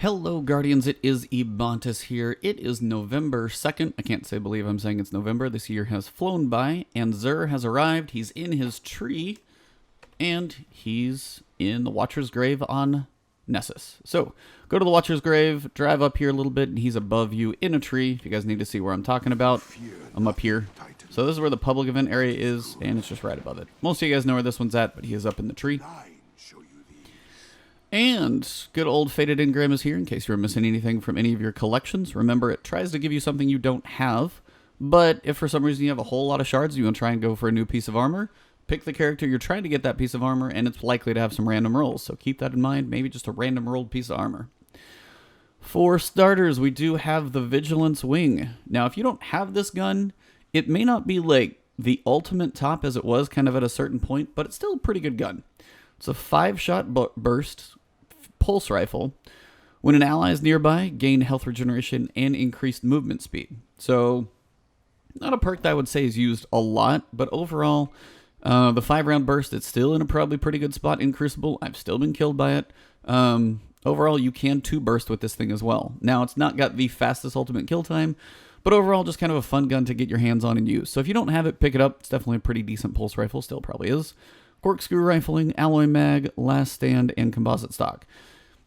Hello, Guardians. It is Ebontis here. It is November 2nd. I can't say believe I'm saying it's November. This year has flown by, and Zur has arrived. He's in his tree, and he's in the Watcher's Grave on Nessus. So, go to the Watcher's Grave, drive up here a little bit, and he's above you in a tree. If you guys need to see where I'm talking about, I'm up here. So this is where the public event area is, and it's just right above it. Most of you guys know where this one's at, but he is up in the tree. And good old Faded Engram is here in case you're missing anything from any of your collections. Remember, it tries to give you something you don't have, but if for some reason you have a whole lot of shards, you want to try and go for a new piece of armor, pick the character you're trying to get that piece of armor, and it's likely to have some random rolls. So keep that in mind, maybe just a random rolled piece of armor. For starters, we do have the Vigilance Wing. Now, if you don't have this gun, it may not be like the ultimate top as it was kind of at a certain point, but it's still a pretty good gun. It's a 5-shot burst pulse rifle. When an ally is nearby, gain health regeneration and increased movement speed. So, not a perk that I would say is used a lot, but overall, the 5-round burst, it's still in a probably pretty good spot in Crucible. I've still been killed by it. Overall, you can 2-burst with this thing as well. Now, it's not got the fastest ultimate kill time, but overall, just kind of a fun gun to get your hands on and use. So if you don't have it, pick it up. It's definitely a pretty decent pulse rifle, still probably is. Corkscrew rifling, alloy mag, last stand, and composite stock.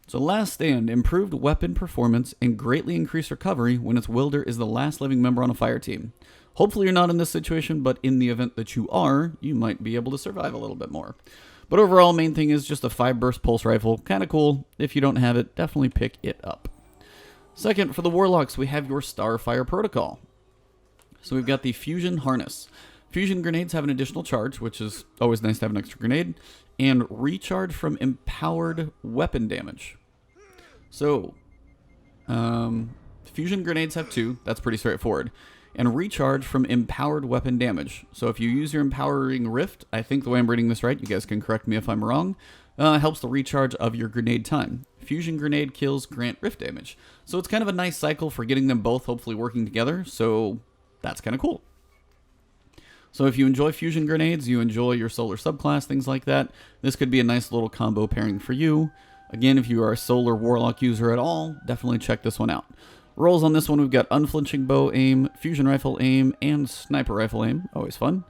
So last stand, improved weapon performance and greatly increased recovery when its wielder is the last living member on a fire team. Hopefully you're not in this situation, but in the event that you are, you might be able to survive a little bit more. But overall, main thing is just a 5-burst pulse rifle. Kind of cool. If you don't have it, definitely pick it up. Second, for the Warlocks, we have your Starfire Protocol. So we've got the Fusion Harness. Fusion grenades have an additional charge, which is always nice to have an extra grenade, and recharge from empowered weapon damage. So, fusion grenades have 2, that's pretty straightforward, and recharge from empowered weapon damage. So if you use your empowering rift, I think the way I'm reading this right, you guys can correct me if I'm wrong, helps the recharge of your grenade time. Fusion grenade kills grant rift damage. So it's kind of a nice cycle for getting them both hopefully working together, so that's kind of cool. So if you enjoy fusion grenades, you enjoy your solar subclass, things like that, this could be a nice little combo pairing for you. Again, if you are a solar warlock user at all, definitely check this one out. Rolls on this one, we've got unflinching bow aim, fusion rifle aim, and sniper rifle aim. Always fun.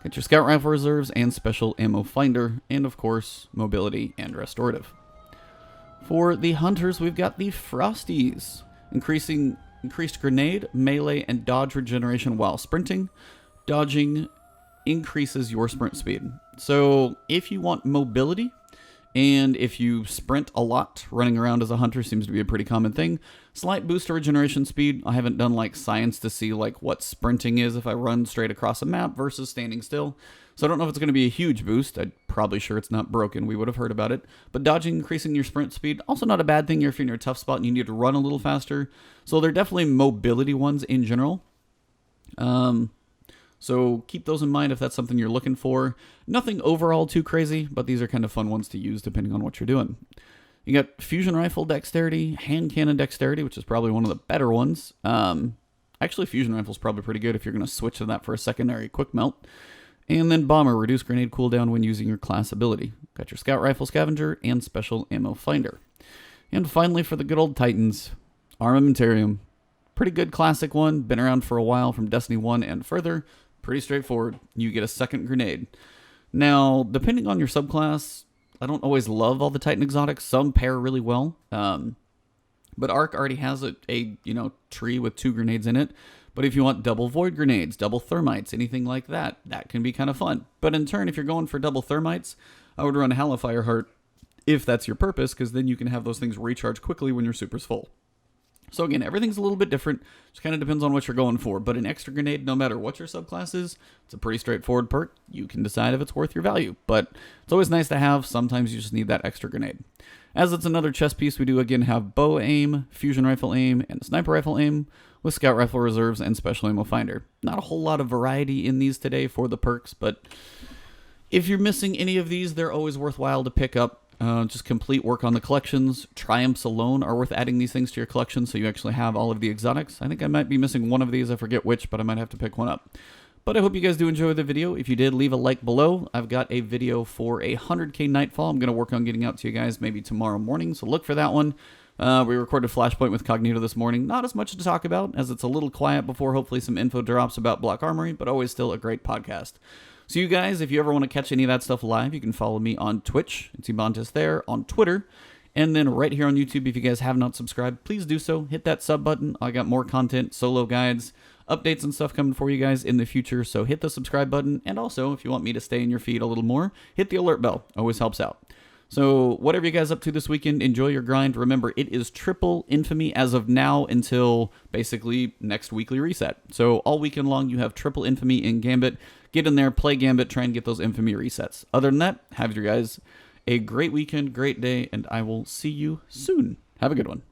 Get your scout rifle reserves and special ammo finder, and of course, mobility and restorative. For the hunters, we've got the Frosties. Increased grenade, melee, and dodge regeneration while sprinting. Dodging increases your sprint speed. So if you want mobility, and if you sprint a lot, running around as a hunter seems to be a pretty common thing. Slight boost to regeneration speed. I haven't done like science to see like what sprinting is if I run straight across a map versus standing still. So I don't know if it's going to be a huge boost. I'm probably sure it's not broken. We would have heard about it. But dodging, increasing your sprint speed, also not a bad thing if you're in a tough spot and you need to run a little faster. So they're definitely mobility ones in general. So keep those in mind if that's something you're looking for. Nothing overall too crazy, but these are kind of fun ones to use depending on what you're doing. You got fusion rifle dexterity, hand cannon dexterity, which is probably one of the better ones. Actually, fusion rifle is probably pretty good if you're going to switch to that for a secondary quick melt. And then bomber, reduce grenade cooldown when using your class ability. Got your scout rifle scavenger and special ammo finder. And finally, for the good old Titans, Armamenterium. Pretty good classic one, been around for a while from Destiny 1 and further. Pretty straightforward. You get a second grenade. Now, depending on your subclass, I don't always love all the Titan exotics. Some pair really well. But Arc already has a tree with 2 grenades in it. But if you want double void grenades, double thermites, anything like that, that can be kind of fun. But in turn, if you're going for double thermites, I would run Hellfire Heart if that's your purpose, because then you can have those things recharge quickly when your super's full. So again, everything's a little bit different. Just kind of depends on what you're going for. But an extra grenade, no matter what your subclass is, it's a pretty straightforward perk. You can decide if it's worth your value. But it's always nice to have. Sometimes you just need that extra grenade. As it's another chest piece, we do again have bow aim, fusion rifle aim, and sniper rifle aim with scout rifle reserves and special ammo finder. Not a whole lot of variety in these today for the perks, but if you're missing any of these, they're always worthwhile to pick up. Just complete work on the collections. Triumphs alone are worth adding these things to your collection so you actually have all of the exotics. I think I might be missing one of these. I forget which, but I might have to pick one up. But I hope you guys do enjoy the video. If you did, leave a like below. I've got a video for a 100k Nightfall. I'm going to work on getting out to you guys maybe tomorrow morning, so look for that one. We recorded Flashpoint with Cognito this morning. Not as much to talk about, as it's a little quiet before hopefully some info drops about Block Armory, but always still a great podcast. So you guys, if you ever want to catch any of that stuff live, you can follow me on Twitch. It's Ebontis there. On Twitter. And then right here on YouTube, if you guys have not subscribed, please do so. Hit that sub button. I got more content, solo guides, updates and stuff coming for you guys in the future. So hit the subscribe button. And also, if you want me to stay in your feed a little more, hit the alert bell. Always helps out. So whatever you guys up to this weekend, enjoy your grind. Remember, it is triple infamy as of now until basically next weekly reset. So all weekend long, you have triple infamy in Gambit. Get in there, play Gambit, try and get those infamy resets. Other than that, have your guys a great weekend, great day, and I will see you soon. Have a good one.